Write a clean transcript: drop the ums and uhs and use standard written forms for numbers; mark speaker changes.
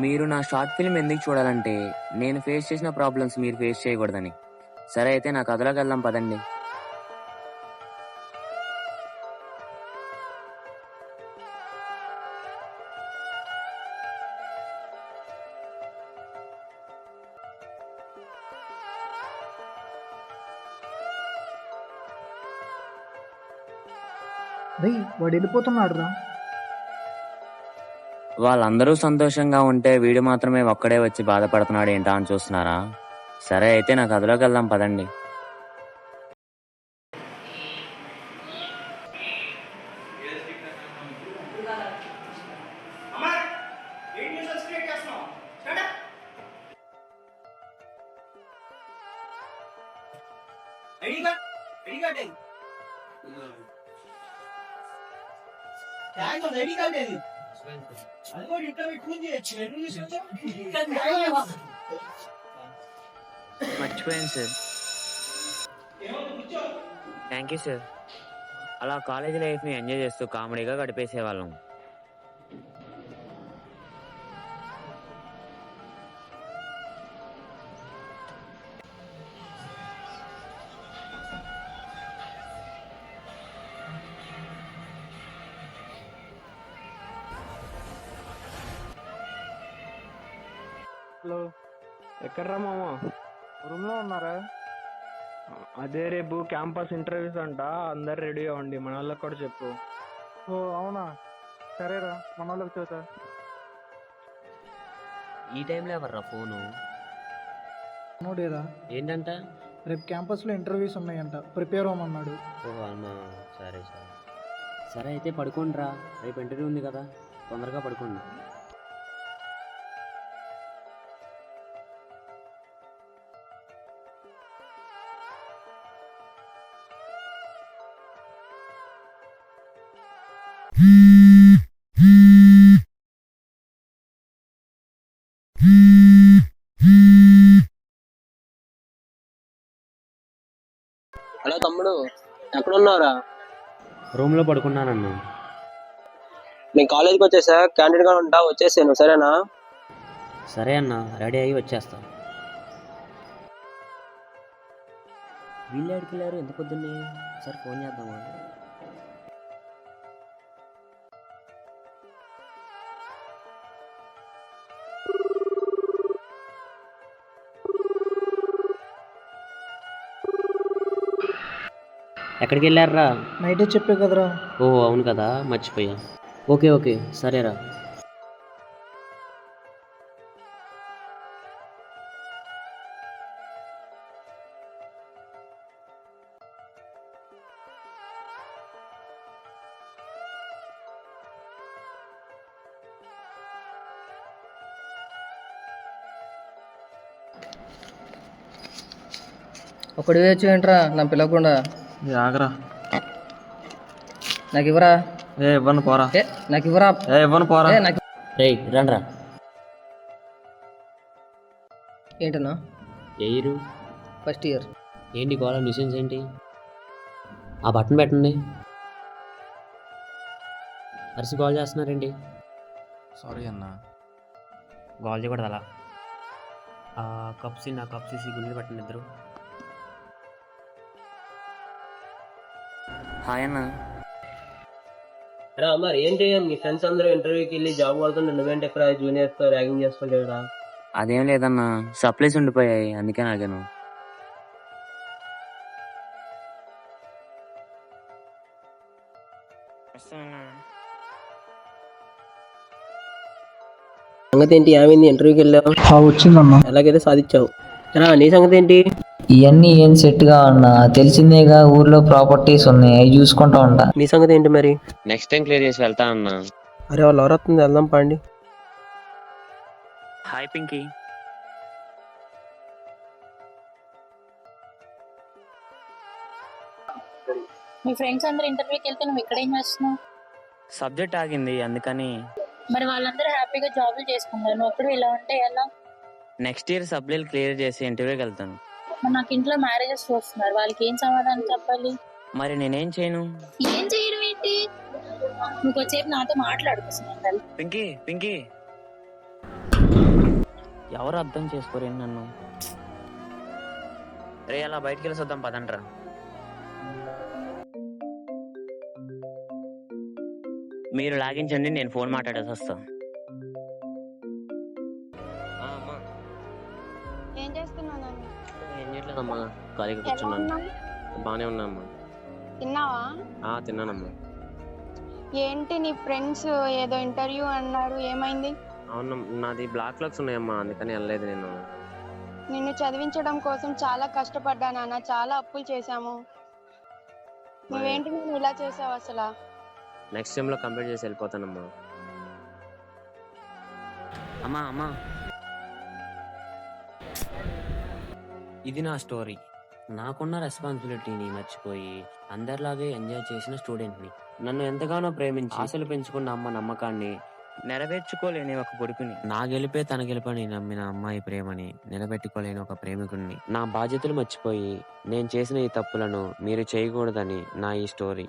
Speaker 1: మీరు నా short film ఎందుకు చూడాలంటే నేను ఫేస్ చేసిన ప్రాబ్లమ్స్ మీరు ఫేస్ చేయకూడదని. సరే అయితే నా కథలోకి వెళ్దాం పదండి.
Speaker 2: వాడు వెళ్ళిపోతున్నాడు రా.
Speaker 1: వాళ్ళందరూ సంతోషంగా ఉంటే వీడు మాత్రమే ఒక్కడే వచ్చి బాధపడుతున్నాడు ఏంటా అని చూస్తున్నారా? సరే అయితే నా కథలోకి వెళ్దాం పదండి. మర్చిపోయాను సార్. Thank you sir. అలా కాలేజ్ లైఫ్ని ఎంజాయ్ చేస్తూ కామెడీగా గడిపేసేవాళ్ళం.
Speaker 3: హలో, ఎక్కడ్రా మామ?
Speaker 2: రూమ్ లో ఉన్నారా?
Speaker 3: అదే రేపు క్యాంపస్ ఇంటర్వ్యూస్ అంట, అందరు రెడీ అవ్వండి, మన వాళ్ళకి కూడా చెప్పు.
Speaker 2: ఓ అవునా, సరేరా, మన వాళ్ళకి చూతా.
Speaker 1: ఈ టైంలో ఎవర్రా ఫోను?
Speaker 2: నోడేరా,
Speaker 1: ఏంటంట?
Speaker 2: రేపు క్యాంపస్లో ఇంటర్వ్యూస్ ఉన్నాయంట, ప్రిపేర్ అవ్వమన్నాడు.
Speaker 1: ఓహో అమ్మా, సరే సరే. సరే అయితే పడుకోండిరా, రేపు ఇంటర్వ్యూ ఉంది కదా, తొందరగా పడుకోండి.
Speaker 4: హలో తమ్ముడు, ఎక్కడున్నావురా?
Speaker 1: రూమ్ లో పడుకున్నానన్నా.
Speaker 4: నేను కాలేజీకి వచ్చేసా, క్యాంటీన్ గా ఉంటా, వచ్చేసాను, సరేనా?
Speaker 1: సరే అన్న, రెడీ అయ్యి వచ్చేస్తా. వీళ్ళు ఎక్కడికెళ్ళారు ఎంత పొద్దున్నే? సరే ఫోన్ చేద్దామా? ఎక్కడికి వెళ్ళారా?
Speaker 2: నైటే చెప్పే కదరా.
Speaker 1: ఓహో అవును కదా, మర్చిపోయా. ఓకే ఓకే సరేరా.
Speaker 5: ఒకటి వేయచ్చు ఏంట్రా నా పిల్లకుండా?
Speaker 3: ఆగరా.
Speaker 5: నాకు ఇవ్వరా?
Speaker 3: ఇవ్వను పోరా.
Speaker 5: నాకు ఇవ్వరా?
Speaker 3: ఇవ్వను పోరా.
Speaker 1: రేయ్ రండ్రా.
Speaker 5: ఏంటన్నా?
Speaker 1: ఏ ఇయర్?
Speaker 5: First year.
Speaker 1: ఏంటి గోళ న్యూసెన్స్ ఏంటి? ఆ బటన్ పెట్టండి. అరిసి కాల్ చేస్తున్నారండి.
Speaker 6: సారీ అన్న.
Speaker 1: కాల్ చేయకూడదు అలా. కప్స్ నా కప్స్ తీసి గుండెలు పెట్టండి ఇద్దరు. హాయ్ అన్న.
Speaker 4: రా మరి ఏంటి, మీ ఫ్రెండ్స్ అందరూ ఇంటర్వ్యూకి వెళ్ళి జాబ్ కొడుతుంటే నువ్వేంటి ఎక్కడ జూనియర్స్ తో ర్యాగింగ్ చేసుకోలేదురా?
Speaker 1: అదేం లేదన్నా, సప్లైస్ ఉండిపోయాయి అందుకే నాగాను.
Speaker 4: సంగతి ఏంటి, ఏమైంది? ఇంటర్వ్యూకి వెళ్ళావు,
Speaker 2: వచ్చిందమ్మా.
Speaker 4: ఎలాగైతే సాధించావు. నీ సంగతి ఏంటి?
Speaker 7: ఇవన్నీ ఏం సెట్గా ఉన్నా తెలిసిందేగా, ఊర్లో ప్రాపర్టీస్ ఉన్నాయి, అవి చూసుకుంటా ఉంటా.
Speaker 4: నీ సంగతి ఏంటి మరి?
Speaker 1: నెక్స్ట్ టైం క్లియర్ చేసి వెళ్తా అన్నా.
Speaker 4: అరే వాళ్ళు ఎవరు వస్తుంది, వెళ్దాం పాండి.
Speaker 1: హాయ్ పింకీ.
Speaker 8: మీ ఫ్రెండ్స్ అందరు ఇంటర్వ్యూకి వెళ్తే నువ్వు ఇక్కడ ఏం చేస్తున్నావు?
Speaker 1: సబ్జెక్ట్ ఆగింది అందుకని.
Speaker 8: మరి వాళ్ళందరూ హ్యాపీగా జాబులు చేసుకున్నారు, నువ్వు ఒక్కడు ఇలా ఉంటే ఎలా?
Speaker 1: నెక్స్ట్ ఇయర్ సబ్జెక్ట్ క్లియర్ చేసి ఇంటర్వ్యూకి వెళ్తాను.
Speaker 8: మరి నాకు ఇంట్లో మ్యారేజెస్ చూస్తున్నారు, వాళ్ళకి ఏం సమాధానం చెప్పాలి?
Speaker 1: మరి నేనేం చేయను?
Speaker 8: ఏం చేయడం ఏంటి? నువ్వు వచ్చేపు నాతో మాట్లాడుతున్నావు.
Speaker 1: పింకీ పింకీ ఎవరు అర్థం చేసుకోరేంటి నన్ను? రే అలా బయటికి వెళ్ళి వద్దాం పదండ్రా. మీరు లాగించండి, నేను ఫోన్ మాట్లాడేసి వస్తా.
Speaker 4: అమ్మా
Speaker 8: ఏం చేస్తున్నావు నాన్న?
Speaker 4: ఏం చేయట్లేదమ్మా, ఖాళీగా
Speaker 8: ఎలా
Speaker 4: కూర్చున్నాను.
Speaker 8: ఉన్నావు?
Speaker 4: బాగానే ఉన్నామ్మా.
Speaker 8: తిన్నావా?
Speaker 4: తిన్నానమ్మా.
Speaker 8: ఏంటి నీ ఫ్రెండ్స్ ఏదో ఇంటర్వ్యూ అన్నారు, ఏమైంది?
Speaker 4: అవును, నాది బ్లాక్ క్లాక్స్ ఉన్నాయమ్మా, అందుకని వెళ్ళలేదు నేను.
Speaker 8: నిన్ను చదివించడం కోసం చాలా కష్టపడ్డా నాన్న, చాలా అప్పులు చేశాము. నువ్వేంటి నేను ఇలా చేసావు అసలు?
Speaker 4: నెక్స్ట్ టైంలో కంప్లీట్ చేసి వెళ్ళిపోతానమ్మా.
Speaker 1: అమ్మా అమ్మా, ఇది నా స్టోరీ. నాకున్న రెస్పాన్సిబిలిటీని మర్చిపోయి అందరిలాగే ఎంజాయ్ చేసిన స్టూడెంట్ని, నన్ను ఎంతగానో ప్రేమించి ఆశలు పెంచుకున్న అమ్మ నమ్మకాన్ని నెరవేర్చుకోలేని ఒక కొడుకుని, నా గెలిపే తన గెలుపని నమ్మిన అమ్మాయి ప్రేమని నిలబెట్టుకోలేని ఒక ప్రేమికుణ్ణి. నా బాధ్యతలు మర్చిపోయి నేను చేసిన ఈ తప్పులను మీరు చేయకూడదని నా ఈ స్టోరీ.